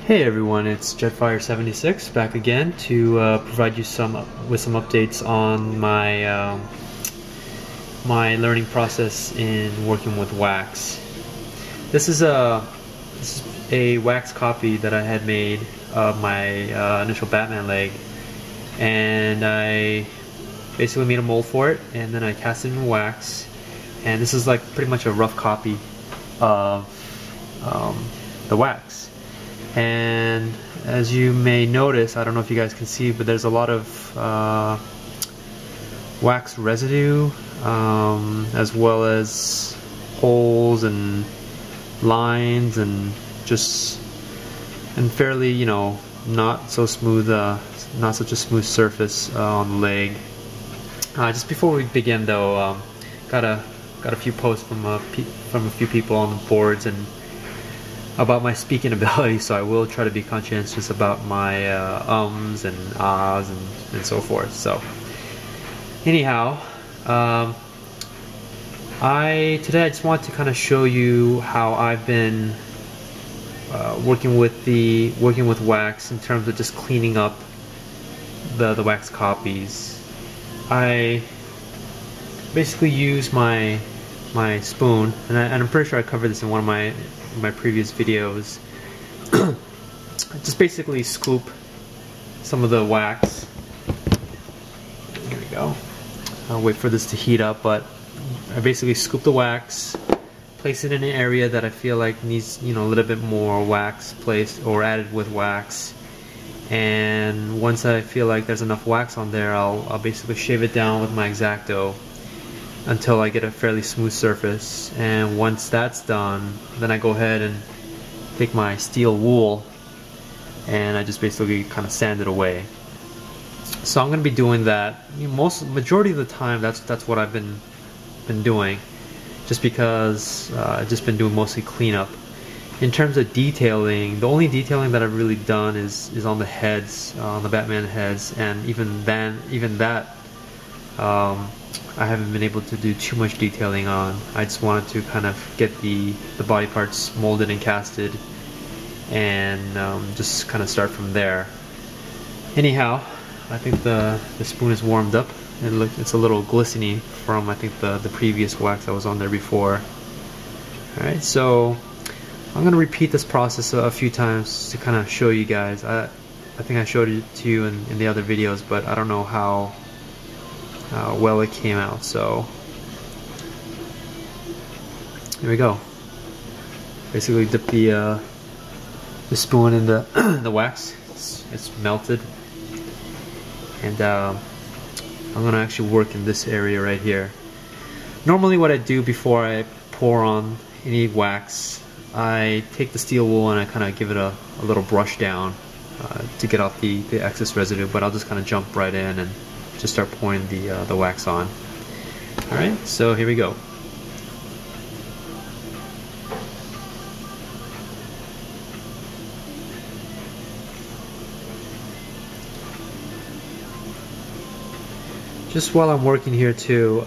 Hey everyone, it's Jetfire76 back again to provide you with some updates on my my learning process in working with wax. This is a wax copy that I had made of my initial Batman leg, and I basically made a mold for it, and then I cast it in wax. And this is like pretty much a rough copy of the wax. And as you may notice, I don't know if you guys can see, but there's a lot of wax residue, as well as holes and lines, and fairly, not so smooth, not such a smooth surface on the leg. Just before we begin, though, got a few posts from a few people on the boards and about my speaking ability, so I will try to be conscientious about my ums and ahs and so forth. So anyhow, today I just want to kind of show you how I've been working with wax in terms of just cleaning up the wax copies. I basically use my spoon, and I'm pretty sure I covered this in one of my previous videos. Just basically scoop some of the wax. Here we go. I'll wait for this to heat up, but I basically scoop the wax, place it in an area that I feel like needs a little bit more wax placed or added with wax. And once I feel like there's enough wax on there, I'll basically shave it down with my X-Acto until I get a fairly smooth surface. And once that's done, then I go ahead and take my steel wool and I just basically kind of sand it away. So I'm going to be doing that majority of the time. That's what I've been doing, just because I've just been doing mostly cleanup. In terms of detailing, the only detailing that I've really done is on the heads, on the Batman heads, and even that I haven't been able to do too much detailing on. I just wanted to kind of get the body parts molded and casted, and just kind of start from there. Anyhow, I think the spoon is warmed up. It's a little glistening from, I think, the previous wax that was on there before. Alright, so I'm going to repeat this process a few times to kind of show you guys. I think I showed it to you in the other videos, but I don't know how well it came out. So here we go. Basically dip the spoon in the wax. It's melted, and I'm gonna actually work in this area right here. Normally what I do before I pour on any wax, I take the steel wool and I kind of give it a little brush down to get off the excess residue, but I'll just kind of jump right in and just start pouring the wax on. Alright, so here we go. Just while I'm working here too,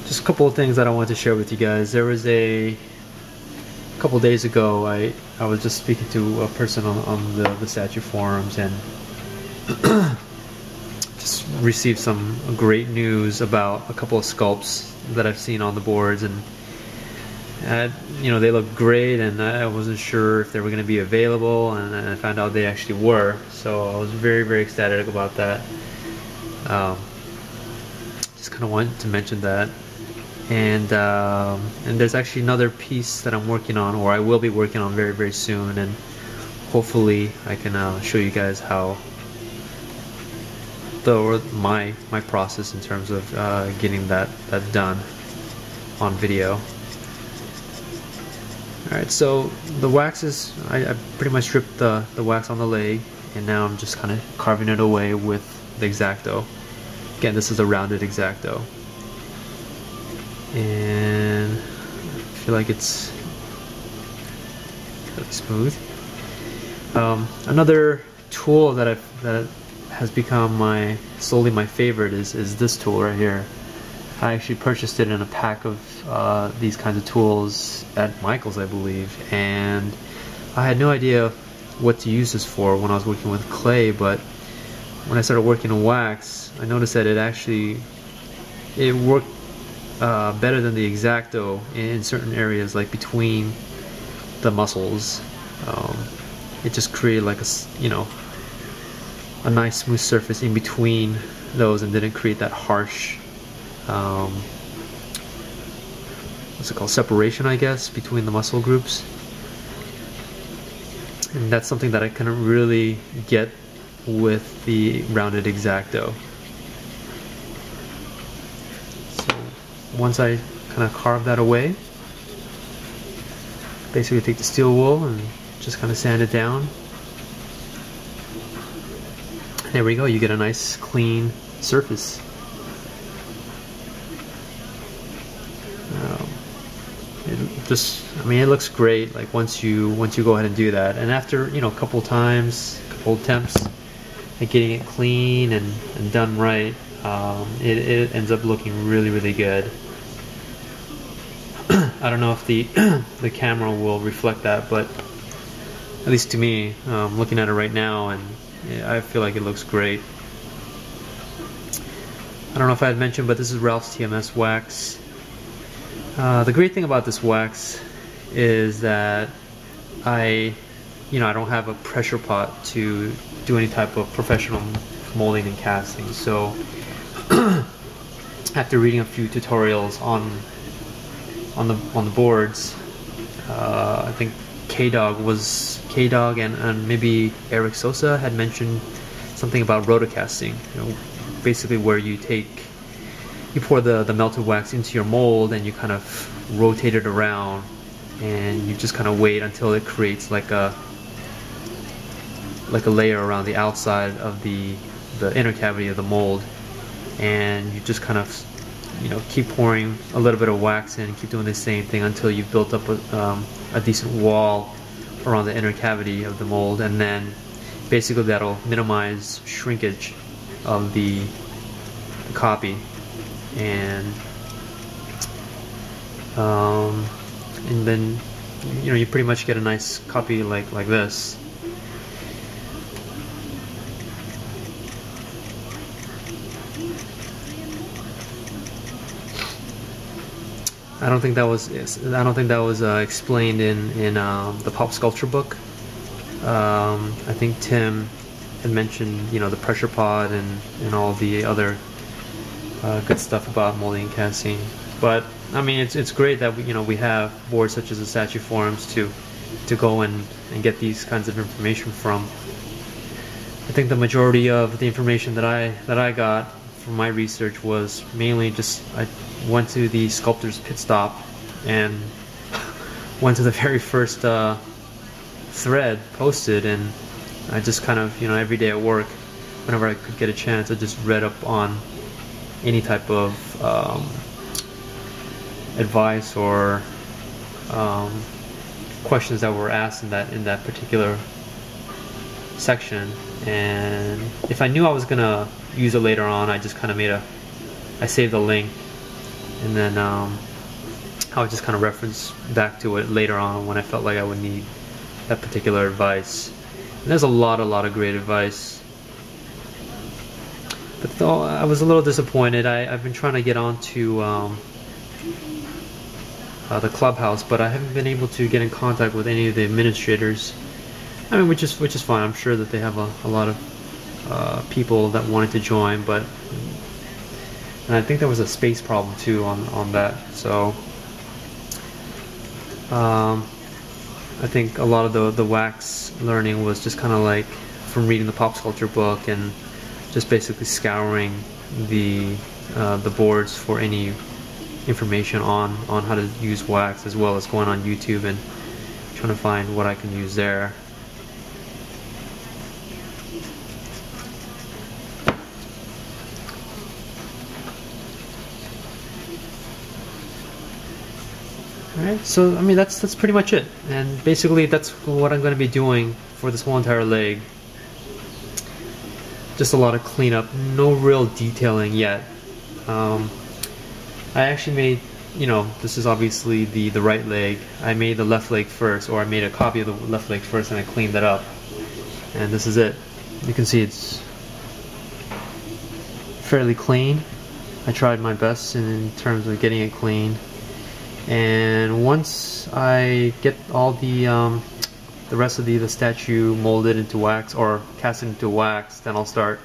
just a couple of things that I wanted to share with you guys. There was a couple days ago, I was just speaking to a person on the statue forums, and just received some great news about a couple of sculpts that I've seen on the boards, and they look great, and I wasn't sure if they were going to be available, and I found out they actually were. So I was very, very ecstatic about that. Just kind of wanted to mention that. And there's actually another piece that I'm working on, or I will be working on very, very soon, and hopefully I can show you guys how my process in terms of getting that done on video. Alright, so the wax is, I pretty much stripped the wax on the leg, and now I'm just kind of carving it away with the X-Acto. Again, this is a rounded X-Acto, and I feel like it's really smooth. Another tool that has become slowly my favorite is this tool right here. I actually purchased it in a pack of these kinds of tools at Michael's, I believe, and I had no idea what to use this for when I was working with clay, but when I started working in wax, I noticed that it worked better than the X-Acto in certain areas, like between the muscles. It just created like a nice smooth surface in between those, and didn't create that harsh what's it called, separation, I guess, between the muscle groups. And that's something that I couldn't really get with the rounded X-Acto. So once I kind of carve that away, basically take the steel wool and just kind of sand it down. There we go, you get a nice clean surface. It looks great. Like once you go ahead and do that, and after a couple attempts at getting it clean and done right, it ends up looking really, really good. I don't know if the camera will reflect that, but at least to me, looking at it right now, and I feel like it looks great. I don't know if I had mentioned, but this is Ralph's TMS wax. The great thing about this wax is that I don't have a pressure pot to do any type of professional molding and casting. So after reading a few tutorials on the boards, I think K-Dog and maybe Eric Sosa had mentioned something about rotocasting. Basically where you pour the melted wax into your mold and you kind of rotate it around, and you just kind of wait until it creates like a layer around the outside of the inner cavity of the mold, and you just kind of keep pouring a little bit of wax in, keep doing the same thing until you've built up a decent wall around the inner cavity of the mold, and then basically that'll minimize shrinkage of the copy, and then you pretty much get a nice copy like this. I don't think that was explained in the Pop Sculpture book. I think Tim had mentioned the pressure pod and all the other good stuff about molding and casting. But I mean, it's great that we have boards such as the Satuforms to go and get these kinds of information from. I think the majority of the information that I got from my research was mainly just I went to the Sculptor's Pit Stop and went to the very first thread posted, and I just kind of every day at work, whenever I could get a chance, I just read up on any type of advice or questions that were asked in that particular section. And if I knew I was gonna use it later on, I just kind of I saved the link, and then I would just kind of reference back to it later on when I felt like I would need that particular advice. And there's a lot of great advice. But though I was a little disappointed. I've been trying to get onto the clubhouse, but I haven't been able to get in contact with any of the administrators. I mean, which is fine. I'm sure that they have a lot of people that wanted to join, but and I think there was a space problem too on that. So I think a lot of the wax learning was just kind of like from reading the Pop Sculpture book and just basically scouring the boards for any information on how to use wax, as well as going on YouTube and trying to find what I can use there. Alright, so I mean that's pretty much it, and basically that's what I'm going to be doing for this whole entire leg. Just a lot of cleanup, no real detailing yet. I actually made you know, this is obviously the right leg. I made the left leg first, or I made a copy of the left leg first, and I cleaned that up. And this is it. You can see it's fairly clean. I tried my best in terms of getting it clean. And once I get all the rest of the statue molded into wax or cast into wax, then I'll start.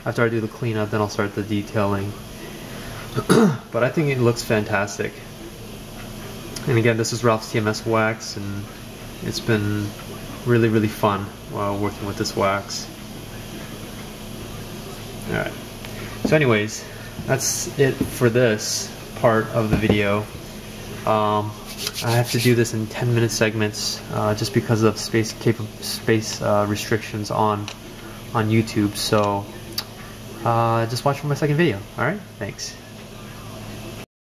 After I do the cleanup, then I'll start the detailing. But I think it looks fantastic. And again, this is Ralph's TMS wax, and it's been really, really fun while working with this wax. Alright. So anyways, that's it for this part of the video. I have to do this in 10-minute segments just because of space restrictions on YouTube. So just watch for my second video. Alright? Thanks.